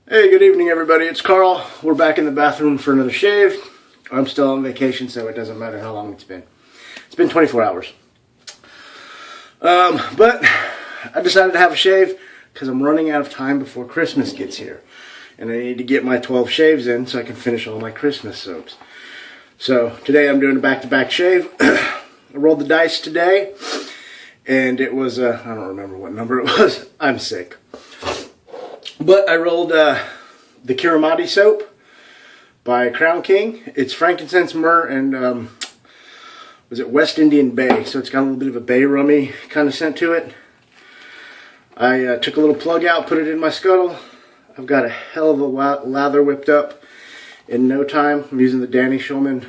Hey, good evening everybody, it's Carl. We're back in the bathroom for another shave. I'm still on vacation, so it doesn't matter how long it's been. It's been 24 hours. But I decided to have a shave because I'm running out of time before Christmas gets here. And I need to get my 12 shaves in so I can finish all my Christmas soaps. So today I'm doing a back-to-back shave. I rolled the dice today, and it was, I don't remember what number it was. I'm sick. But I rolled the Kiritimati soap by Crown King. It's frankincense, myrrh, and was it West Indian Bay? So it's got a little bit of a bay rummy kind of scent to it. I took a little plug out, put it in my scuttle. I've got a hell of a lather whipped up in no time. I'm using the Shculman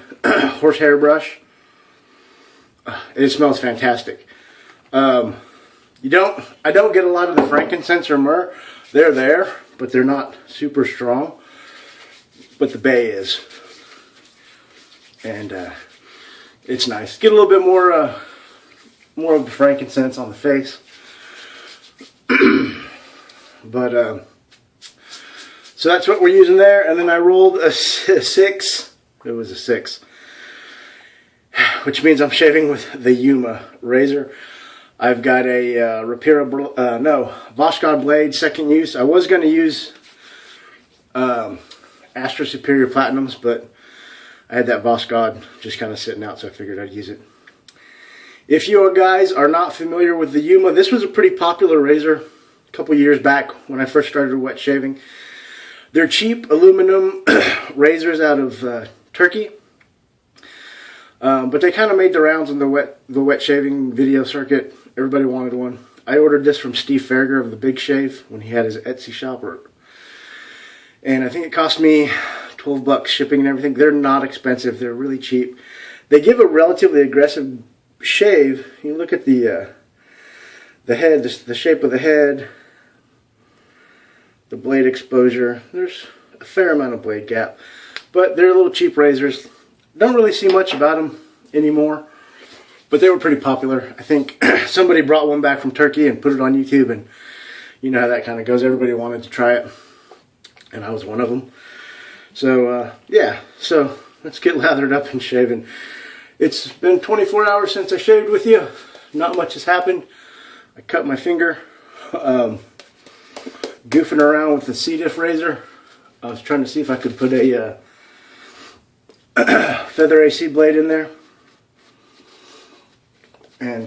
horsehair brush. It smells fantastic. I don't get a lot of the frankincense or myrrh. They're there, but they're not super strong. But the bay is. And it's nice. Get a little bit more of the frankincense on the face. But so that's what we're using there. And then I rolled a 6. It was a 6. Which means I'm shaving with the Yuma Razor. I've got a Voskhod blade, second use. I was going to use Astra Superior Platinums, but I had that Voskhod just kind of sitting out, so I figured I'd use it. If you guys are not familiar with the Yuma, this was a pretty popular razor a couple years back when I first started wet shaving. They're cheap aluminum razors out of Turkey. But they kind of made the rounds on the wet shaving video circuit. Everybody wanted one. I ordered this from Steve Farragher of The Big Shave when he had his Etsy shop. And I think it cost me 12 bucks shipping and everything. They're not expensive. They're really cheap. They give a relatively aggressive shave. You look at the head, the shape of the head, the blade exposure. There's a fair amount of blade gap. But they're little cheap razors. Don't really see much about them anymore, but they were pretty popular. I think somebody brought one back from Turkey and put it on YouTube, and you know how that kind of goes. Everybody wanted to try it, and I was one of them. So yeah, so let's get lathered up and shaving. It's been 24 hours since I shaved with you. Not much has happened. I cut my finger goofing around with the C-diff razor. I was trying to see if I could put a feather AC blade in there, and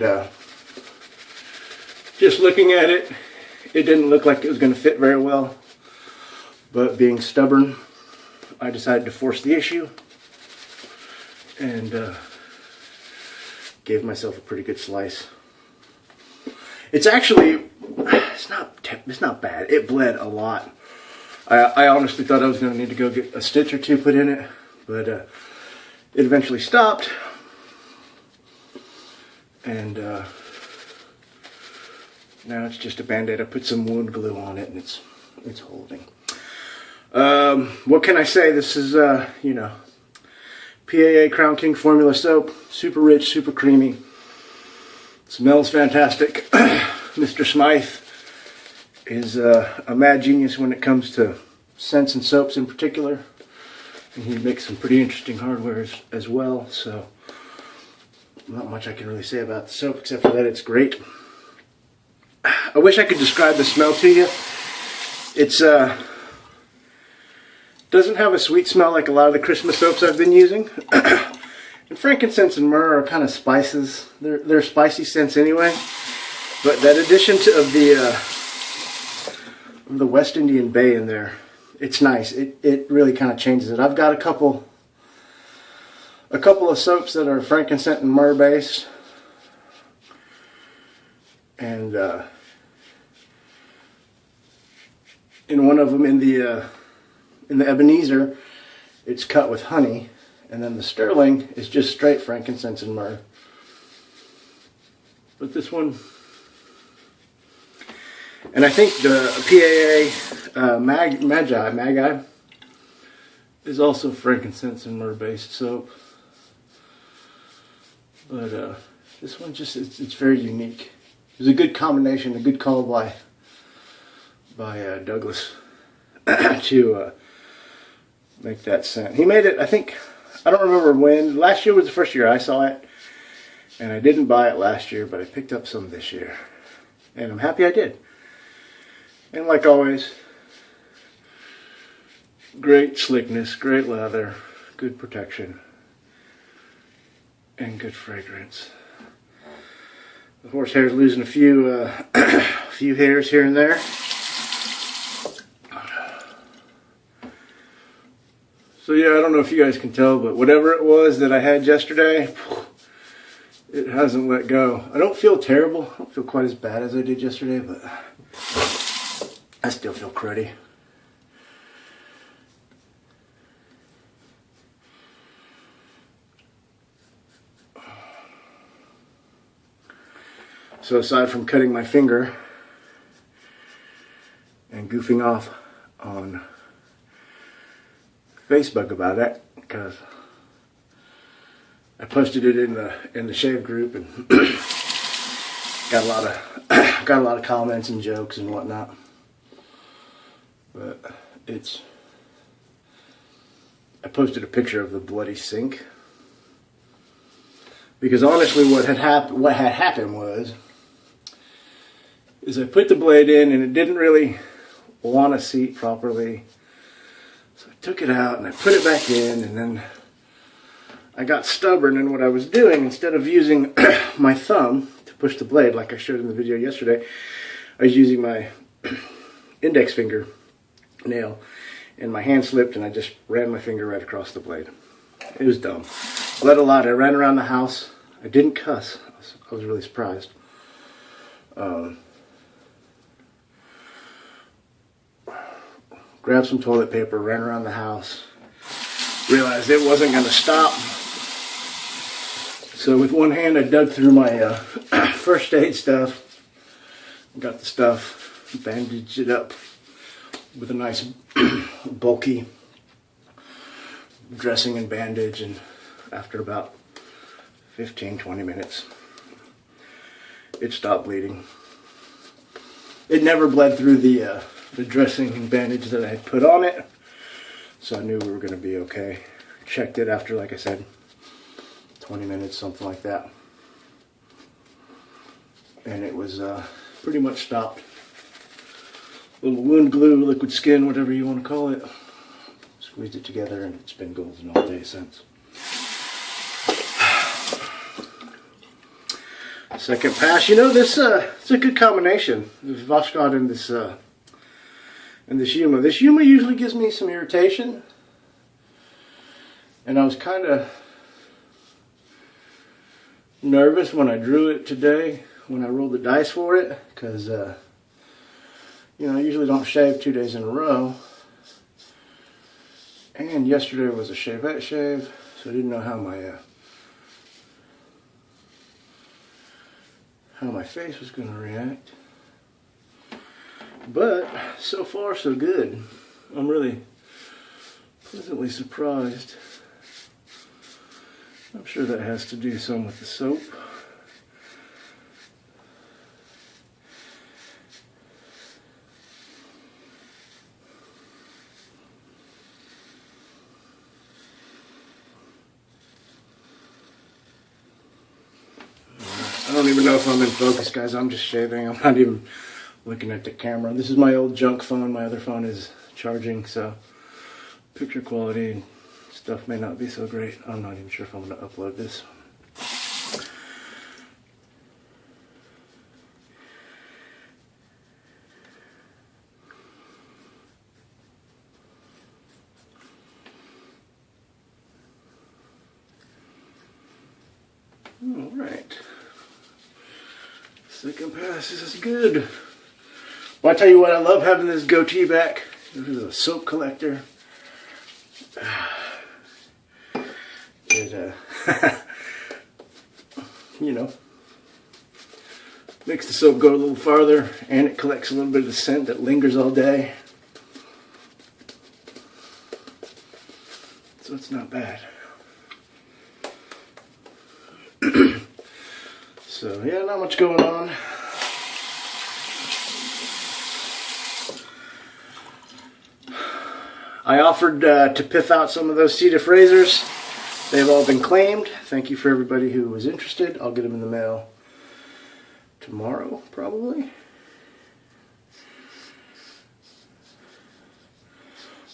just looking at it, it didn't look like it was going to fit very well, but being stubborn, I decided to force the issue and gave myself a pretty good slice. It's actually, it's not bad. It bled a lot. I honestly thought I was going to need to go get a stitch or two put in it, but it eventually stopped, and now it's just a band-aid. I put some wound glue on it, and it's holding. What can I say? This is you know, PAA Crown King formula soap. Super rich, super creamy. Smells fantastic. Mr. Smythe is a mad genius when it comes to scents and soaps in particular. And he makes some pretty interesting hardware as well, so not much I can really say about the soap except for that it's great. I wish I could describe the smell to you. It's doesn't have a sweet smell like a lot of the Christmas soaps I've been using. And frankincense and myrrh are kind of spices. They're spicy scents anyway. But that addition of the West Indian Bay in there, it's nice. It really kind of changes it. I've got a couple of soaps that are frankincense and myrrh based, and in one of them, in the Ebenezer, it's cut with honey, and then the Sterling is just straight frankincense and myrrh. But this one, and I think the PAA Magi is also frankincense and myrrh based soap. But this one just, it's very unique. It was a good combination, a good call by Douglas. to make that scent. He made it, I think, I don't remember when. Last year was the first year I saw it. And I didn't buy it last year, but I picked up some this year. And I'm happy I did. And like always, great slickness, great leather, good protection, and good fragrance. The horsehair is losing a few few hairs here and there. So yeah, I don't know if you guys can tell, but whatever it was that I had yesterday, it hasn't let go. I don't feel terrible. I don't feel quite as bad as I did yesterday, but I still feel cruddy. So aside from cutting my finger and goofing off on Facebook about it, because I posted it in the shave group and got a lot of comments and jokes and whatnot. But I posted a picture of the bloody sink because honestly, what had happened was I put the blade in and it didn't really want to seat properly. So I took it out and I put it back in, and then I got stubborn in what I was doing. Instead of using my thumb to push the blade like I showed in the video yesterday, I was using my index finger nail, and my hand slipped and I just ran my finger right across the blade. It was dumb. Bled a lot. I ran around the house. I didn't cuss. I was really surprised. Grabbed some toilet paper, ran around the house, realized it wasn't going to stop. So with one hand I dug through my first aid stuff, got the stuff, bandaged it up with a nice bulky dressing and bandage, and after about 15-20 minutes it stopped bleeding. It never bled through the dressing and bandage that I had put on it, so I knew we were going to be okay. Checked it after, like I said, 20 minutes, something like that, and it was pretty much stopped. Little wound glue, liquid skin, whatever you want to call it. Squeezed it together and it's been golden all day since. Second pass, you know, this it's a good combination. This Voskhod and this Yuma. This Yuma usually gives me some irritation, and I was kind of nervous when I drew it today, when I rolled the dice for it, because you know, I usually don't shave 2 days in a row, and yesterday was a shavette shave, so I didn't know how my face was going to react. But so far so good. I'm really pleasantly surprised. I'm sure that has to do some with the soap. I don't even know if I'm in focus, guys. I'm just shaving. I'm not even looking at the camera. This is my old junk phone. My other phone is charging, so picture quality and stuff may not be so great. I'm not even sure if I'm going to upload this. All right. Second pass, this is good. Well, I tell you what, I love having this goatee back. This is a soap collector. It, you know, makes the soap go a little farther, and it collects a little bit of the scent that lingers all day. So it's not bad. So yeah, not much going on. I offered to piff out some of those C. diff razors. They've all been claimed. Thank you for everybody who was interested. I'll get them in the mail tomorrow, probably.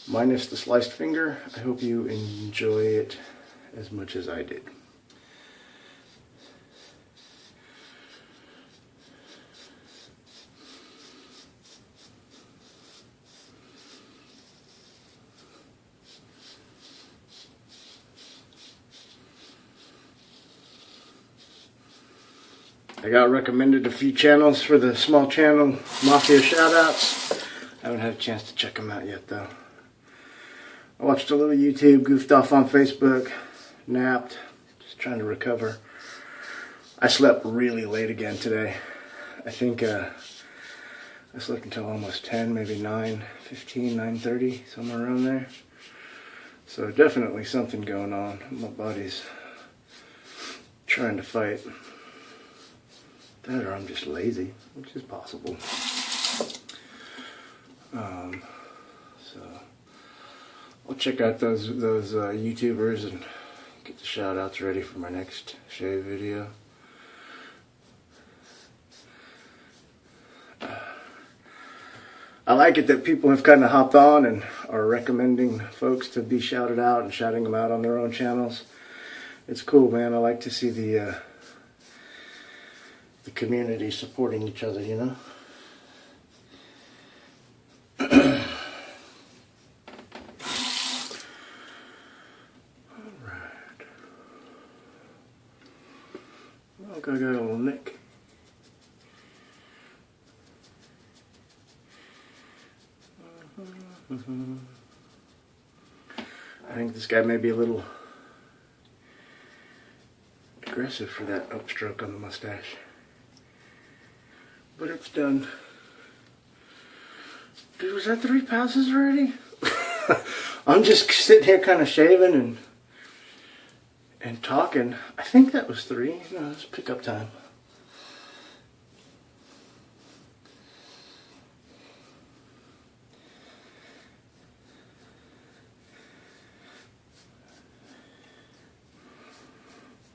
Minus the sliced finger. I hope you enjoy it as much as I did. I got recommended a few channels for the small channel Mafia shoutouts. I haven't had a chance to check them out yet though. I watched a little YouTube, goofed off on Facebook, napped, just trying to recover. I slept really late again today. I think I slept until almost 10, maybe 9:15, 9:30, somewhere around there. So definitely something going on. My body's trying to fight. That or I'm just lazy, which is possible. So I'll check out those YouTubers and get the shout outs ready for my next shave video. I like it that people have kind of hopped on and are recommending folks to be shouted out and shouting them out on their own channels. It's cool, man. I like to see the community supporting each other, you know? Alright. Look, I got a little nick. I think this guy may be a little aggressive for that upstroke on the mustache. But it's done. Dude, was that 3 passes already? I'm just sitting here kind of shaving and talking. I think that was 3. No, it's pickup time.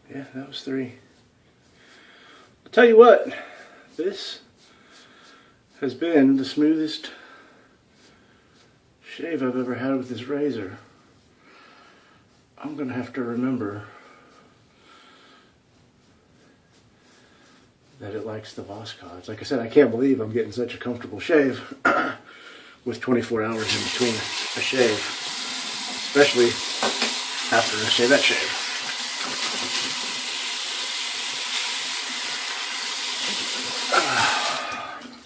Yeah, that was 3. I'll tell you what, this has been the smoothest shave I've ever had with this razor. I'm gonna have to remember that it likes the Voskhods. Like I said, I can't believe I'm getting such a comfortable shave with 24 hours in between a shave, especially after a shave-at shave.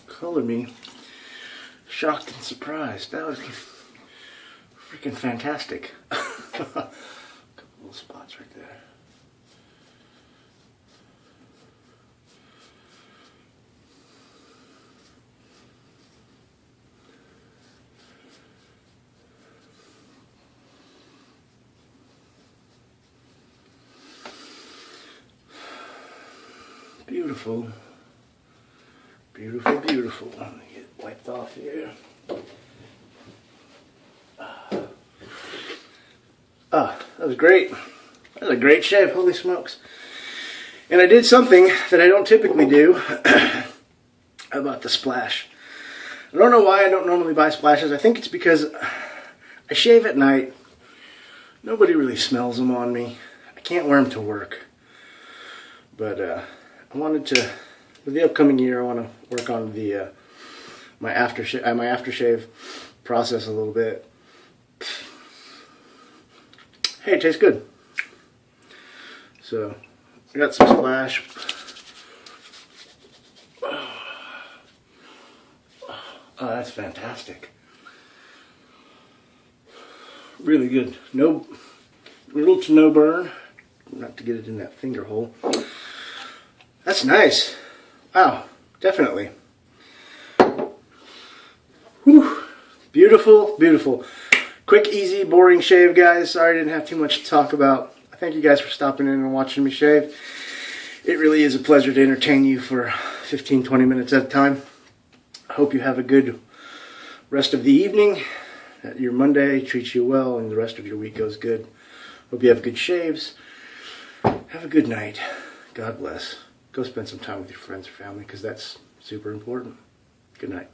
Color me shocked and surprised. That was freaking fantastic. Couple little spots right there. Beautiful. Beautiful, beautiful. Let me get wiped off here. That was great. That was a great shave, holy smokes. And I did something that I don't typically do about the splash. I don't know why I don't normally buy splashes. I think it's because I shave at night. Nobody really smells them on me. I can't wear them to work. But I wanted to, for the upcoming year, I want to work on the my aftershave process a little bit. Hey, it tastes good. So I got some splash. Oh, that's fantastic. Really good. No, little to no burn. Not to get it in that finger hole. That's nice. Wow, definitely. Whew. Beautiful, beautiful. Quick, easy, boring shave, guys. Sorry I didn't have too much to talk about. Thank you guys for stopping in and watching me shave. It really is a pleasure to entertain you for 15-20 minutes at a time. I hope you have a good rest of the evening that your Monday treats you well and the rest of your week goes good. Hope you have good shaves. Have a good night. God bless. Go spend some time with your friends or family because that's super important. Good night.